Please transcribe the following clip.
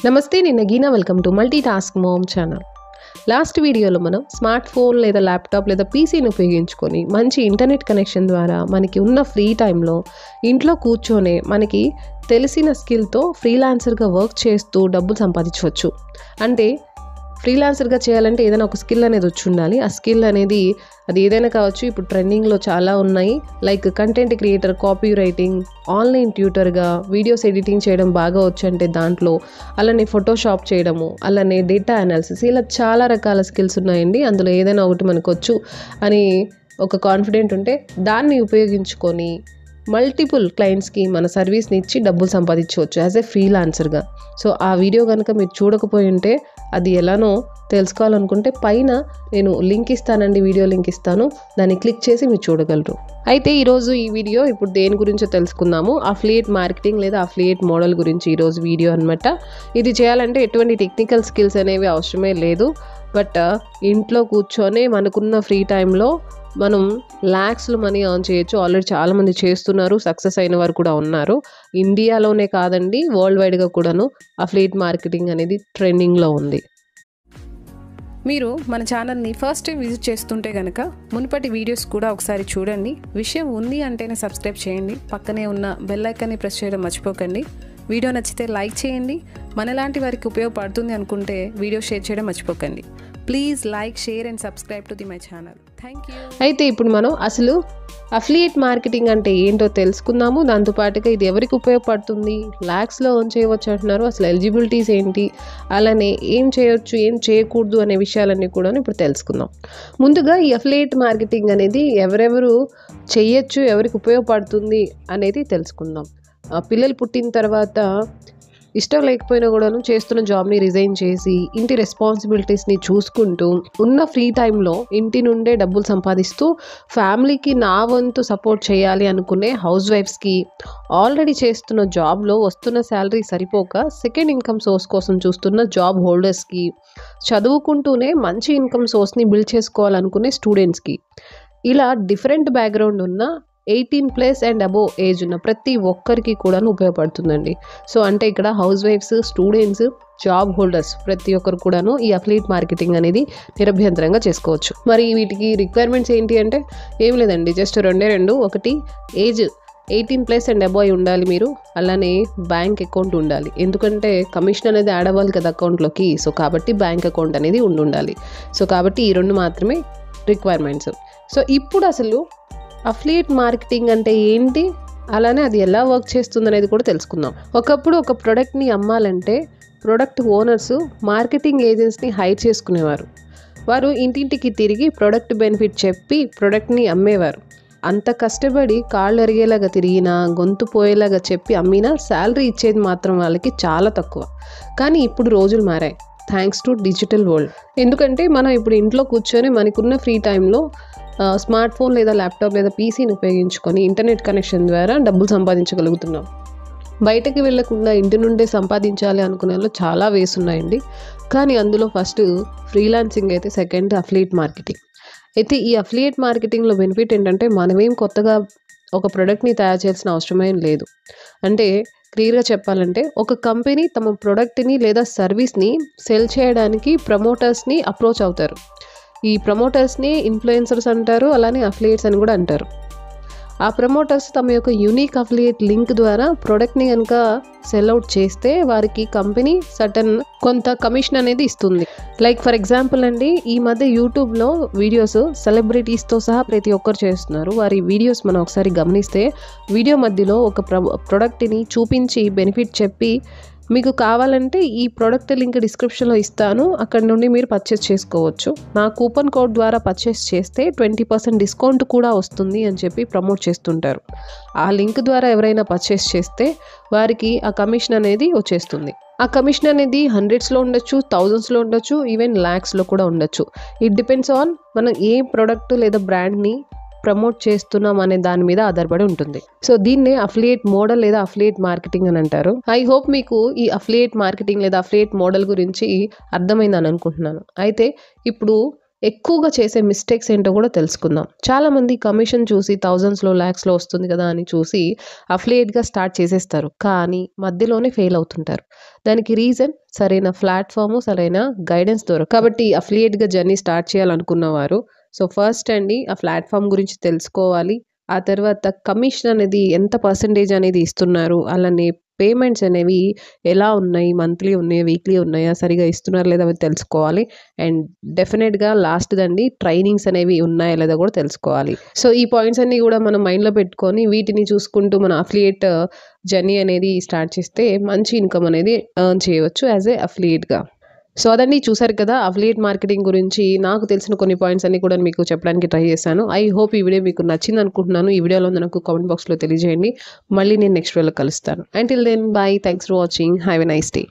నమస్తే, నేను Nagina. Welcome to multi task ma'am channel. Last వీడియోలో మనం స్మార్ట్ ఫోన్ లేదా ల్యాప్టాప్ లేదా పీసీని ఉపయోగించుకొని మంచి ఇంటర్నెట్ కనెక్షన్ ద్వారా మనకి ఉన్న ఫ్రీ టైంలో ఇంట్లో కూర్చొనే మనకి తెలిసిన స్కిల్తో ఫ్రీలాన్సర్గా వర్క్ చేస్తూ డబ్బులు సంపాదించవచ్చు. అంటే ఫ్రీలాన్సర్గా చేయాలంటే ఏదైనా ఒక స్కిల్ అనేది వచ్చి ఉండాలి. ఆ స్కిల్ అనేది అది ఏదైనా కావచ్చు. ఇప్పుడు ట్రెండింగ్లో చాలా ఉన్నాయి. Like content creator, copy writing, online ట్యూటర్గా వీడియోస్ ఎడిటింగ్ చేయడం బాగా వచ్చు అంటే దాంట్లో, అలానే ఫోటోషాప్ చేయడము, అలానే డేటా అనాలిసిస్, ఇలా చాలా రకాల స్కిల్స్ ఉన్నాయండి. అందులో ఏదైనా ఒకటి మనకు వచ్చు అని ఒక కాన్ఫిడెంట్ ఉంటే దాన్ని ఉపయోగించుకొని మల్టిపుల్ క్లయింట్స్కి మన సర్వీస్ని ఇచ్చి డబ్బులు సంపాదించవచ్చు యాజ్ ఏ ఫ్రీలాన్సర్గా. సో ఆ వీడియో కనుక మీరు చూడకపోయి ఉంటే అది ఎలానో తెలుసుకోవాలనుకుంటే పైన నేను లింక్ ఇస్తానండి, వీడియో లింక్ ఇస్తాను, దాన్ని క్లిక్ చేసి మీరు చూడగలరు. అయితే ఈరోజు ఈ వీడియో ఇప్పుడు దేని గురించో తెలుసుకుందాము. అఫిలియేట్ మార్కెటింగ్ లేదా అఫిలియేట్ మోడల్ గురించి ఈరోజు వీడియో అనమాట. ఇది చేయాలంటే ఎటువంటి టెక్నికల్ స్కిల్స్ అనేవి అవసరమే లేదు. బట్ ఇంట్లో కూర్చొని మనకున్న ఫ్రీ టైంలో మనం ల్యాక్స్లో మనీ ఎర్న్ చేయొచ్చు. ఆల్రెడీ చాలామంది చేస్తున్నారు, సక్సెస్ అయిన వారు కూడా ఉన్నారు. ఇండియాలోనే కాదండి, వరల్డ్ వైడ్గా కూడాను అఫిలియేట్ మార్కెటింగ్ అనేది ట్రెండింగ్లో ఉంది. మీరు మన ఛానల్ని ఫస్ట్ టైం విజిట్ చేస్తుంటే కనుక మునుపటి వీడియోస్ కూడా ఒకసారి చూడండి. విషయం ఉంది అంటేనే సబ్స్క్రైబ్ చేయండి. పక్కనే ఉన్న బెల్ ఐకాన్ని ప్రెస్ చేయడం మర్చిపోకండి. వీడియో నచ్చితే లైక్ చేయండి. మనలాంటి వారికి ఉపయోగపడుతుంది అనుకుంటే వీడియో షేర్ చేయడం మర్చిపోకండి. Please like, share and subscribe to my channel. Thank you. అయితే ఇప్పుడు మనం అసలు అఫిలియేట్ మార్కెటింగ్ అంటే ఏంటో తెలుసుకుందాము. దాంతోపాటుగా ఇది ఎవరికి ఉపయోగపడుతుంది, ల్యాక్స్లో ఎర్న్ చేయవచ్చు అంటున్నారు, అసలు ఎలిజిబిలిటీస్ ఏంటి, అలానే ఏం చేయొచ్చు ఏం చేయకూడదు అనే విషయాలన్నీ కూడా ఇప్పుడు తెలుసుకుందాం. ముందుగా ఈ అఫిలియేట్ మార్కెటింగ్ అనేది ఎవరెవరు చేయొచ్చు, ఎవరికి ఉపయోగపడుతుంది అనేది తెలుసుకుందాం. పిల్లలు పుట్టిన తర్వాత ఇష్టం లేకపోయినా కూడాను చేస్తున్న జాబ్ని రిజైన్ చేసి ఇంటి రెస్పాన్సిబిలిటీస్ని చూసుకుంటూ ఉన్న ఫ్రీ టైంలో ఇంటి నుండే డబ్బులు సంపాదిస్తూ ఫ్యామిలీకి నా వంతు సపోర్ట్ చేయాలి అనుకునే హౌస్ వైఫ్స్కి, ఆల్రెడీ చేస్తున్న జాబ్లో వస్తున్న శాలరీ సరిపోక సెకండ్ ఇన్కమ్ సోర్స్ కోసం చూస్తున్న జాబ్ హోల్డర్స్కి, చదువుకుంటూనే మంచి ఇన్కమ్ సోర్స్ని బిల్డ్ చేసుకోవాలనుకునే స్టూడెంట్స్కి, ఇలా డిఫరెంట్ బ్యాక్గ్రౌండ్ ఉన్న 18+ అండ్ అబోవ్ ఏజ్ ఉన్న ప్రతి ఒక్కరికి కూడా ఉపయోగపడుతుందండి. సో అంటే ఇక్కడ హౌస్ వైఫ్స్, స్టూడెంట్స్, జాబ్ హోల్డర్స్ ప్రతి ఒక్కరు కూడాను ఈ అఫిలియేట్ మార్కెటింగ్ అనేది నిరభ్యంతరంగా చేసుకోవచ్చు. మరి వీటికి రిక్వైర్మెంట్స్ ఏంటి అంటే ఏం లేదండి, జస్ట్ రెండు. ఒకటి, ఏజ్ 18+ అండ్ అబోవ్ ఉండాలి మీరు. అలానే బ్యాంక్ అకౌంట్ ఉండాలి. ఎందుకంటే కమిషన్ అనేది యాడ్ అవ్వాలి కదా అకౌంట్లోకి. సో కాబట్టి బ్యాంక్ అకౌంట్ అనేది ఉండాలి. సో కాబట్టి ఈ రెండు మాత్రమే రిక్వైర్మెంట్స్. సో ఇప్పుడు అసలు అఫిలియేట్ మార్కెటింగ్ అంటే ఏంటి, అలానే అది ఎలా వర్క్ చేస్తుంది అనేది కూడా తెలుసుకుందాం. ఒకప్పుడు ఒక ప్రోడక్ట్ని అమ్మాలంటే ప్రోడక్ట్ ఓనర్స్ మార్కెటింగ్ ఏజెన్సీని హైర్ చేసుకునేవారు. వారు ఇంటింటికి తిరిగి ప్రోడక్ట్ బెనిఫిట్ చెప్పి ప్రోడక్ట్ని అమ్మేవారు. అంత కష్టపడి కాళ్ళు ఎరిగేలాగా తిరిగినా, గొంతు పోయేలాగా చెప్పి అమ్మినా శాలరీ ఇచ్చేది మాత్రం వాళ్ళకి చాలా తక్కువ. కానీ ఇప్పుడు రోజులు మారాయి, థ్యాంక్స్ టు డిజిటల్ వరల్డ్. ఎందుకంటే మనం ఇప్పుడు ఇంట్లో కూర్చొని మనకున్న ఫ్రీ టైంలో స్మార్ట్ ఫోన్ లేదా ల్యాప్టాప్ లేదా పీసీని ఉపయోగించుకొని ఇంటర్నెట్ కనెక్షన్ ద్వారా డబ్బులు సంపాదించగలుగుతున్నాం. బయటకు వెళ్లకుండా ఇంటి నుండే సంపాదించాలి అనుకునే వాళ్ళు చాలా వేస్ ఉన్నాయండి. కానీ అందులో ఫస్ట్ ఫ్రీలాన్సింగ్ అయితే, సెకండ్ అఫిలియేట్ మార్కెటింగ్. అయితే ఈ అఫిలియేట్ మార్కెటింగ్లో బెనిఫిట్ ఏంటంటే మనమేం కొత్తగా ఒక ప్రోడక్ట్ని తయారు చేయాల్సిన అవసరమేం లేదు. అంటే క్లియర్గా చెప్పాలంటే ఒక కంపెనీ తమ ప్రోడక్ట్ని లేదా సర్వీస్ని సెల్ చేయడానికి ప్రమోటర్స్ని అప్రోచ్ అవుతారు. ఈ ప్రమోటర్స్ని ఇన్ఫ్లుయెన్సర్స్ అంటారు, అలానే అఫిలియేట్స్ అని కూడా అంటారు. ఆ ప్రమోటర్స్ తమ యొక్క యూనిక్ అఫిలియేట్ లింక్ ద్వారా ప్రోడక్ట్ని కనుక సెల్ అవుట్ చేస్తే వారికి కంపెనీ సర్టన్ కొంత కమిషన్ అనేది ఇస్తుంది. లైక్ ఫర్ ఎగ్జాంపుల్ అండి, ఈ మధ్య యూట్యూబ్లో వీడియోస్ సెలబ్రిటీస్తో సహా ప్రతి ఒక్కరు చేస్తున్నారు. వారి వీడియోస్ మనం ఒకసారి గమనిస్తే వీడియో మధ్యలో ఒక ప్రోడక్ట్ని చూపించి బెనిఫిట్ చెప్పి, మీకు కావాలంటే ఈ ప్రోడక్ట్ లింక్ డిస్క్రిప్షన్లో ఇస్తాను, అక్కడ నుండి మీరు పర్చేస్ చేసుకోవచ్చు, నా కూపన్ కోడ్ ద్వారా పర్చేస్ చేస్తే 20% డిస్కౌంట్ కూడా వస్తుంది అని చెప్పి ప్రమోట్ చేస్తుంటారు. ఆ లింక్ ద్వారా ఎవరైనా పర్చేస్ చేస్తే వారికి ఆ కమిషన్ అనేది వచ్చేస్తుంది. ఆ కమిషన్ అనేది హండ్రెడ్స్లో ఉండొచ్చు, థౌజండ్స్లో ఉండొచ్చు, ఈవెన్ ల్యాక్స్లో కూడా ఉండొచ్చు. ఇట్ డిపెండ్స్ ఆన్ మనం ఏ ప్రోడక్ట్ లేదా బ్రాండ్ని ప్రమోట్ చేస్తున్నాం అనే దాని మీద ఆధారపడి ఉంటుంది. సో దీన్నే అఫిలియేట్ మోడల్ లేదా అఫిలియేట్ మార్కెటింగ్ అని అంటారు. ఐ హోప్ మీకు ఈ అఫిలియేట్ మార్కెటింగ్ లేదా అఫిలియేట్ మోడల్ గురించి అర్థమైందని అనుకుంటున్నాను. అయితే ఇప్పుడు ఎక్కువగా చేసే మిస్టేక్స్ ఏంటో కూడా తెలుసుకుందాం. చాలామంది కమిషన్ చూసి థౌజండ్స్‌లో, లాక్స్‌లో వస్తుంది కదా అని చూసి అఫిలియేట్‌గా స్టార్ట్ చేసేస్తారు. కానీ మధ్యలోనే ఫెయిల్ అవుతుంటారు. దానికి రీజన్ సరైన ప్లాట్‌ఫార్మ్, సరైన గైడెన్స్ దొరకక. కాబట్టి అఫిలియేట్‌గా జర్నీ స్టార్ట్ చేయాలనుకున్నవారు ఫస్ట్ అండి ఆ ప్లాట్‌ఫార్మ్ గురించి తెలుసుకోవాలి. ఆ తర్వాత కమిషన్ అనేది ఎంత పర్సెంటేజ్ అనేది ఇస్తున్నారు, అలానే పేమెంట్స్ అనేవి ఎలా ఉన్నాయి, మంత్లీ ఉన్నాయా, వీక్లీ ఉన్నాయా, సరిగ్గా ఇస్తున్నారా లేదా అవి తెలుసుకోవాలి. అండ్ డెఫినెట్‌గా లాస్ట్‌దండి ట్రైనింగ్స్ అనేవి ఉన్నాయా లేదా కూడా తెలుసుకోవాలి. ఈ పాయింట్స్ అన్నీ కూడా మనం మైండ్‌లో పెట్టుకొని వీటిని చూసుకుంటూ మన అఫిలియేట్ జర్నీ అనేది స్టార్ట్ చేస్తే మంచి ఇన్‌కమ్ అనేది ఎర్న్ చేయవచ్చు యాస్ ఎ అఫిలియేట్‌గా. అదండి, చూసారు కదా అఫిలియేట్ మార్కెటింగ్ గురించి నాకు తెలిసిన కొన్ని పాయింట్స్ అన్ని కూడా మీకు చెప్పడానికి ట్రై చేశాను. ఐ హోప్ ఈ వీడియో మీకు నచ్చింది అనుకుంటున్నాను. ఈ వీడియోలో నాకు కామెంట్ బాక్స్‌లో తెలియజేయండి. మళ్ళీ నేను నెక్స్ట్ వీడియోలో కలుస్తాను. Until then bye. Thanks for watching. Have a nice day.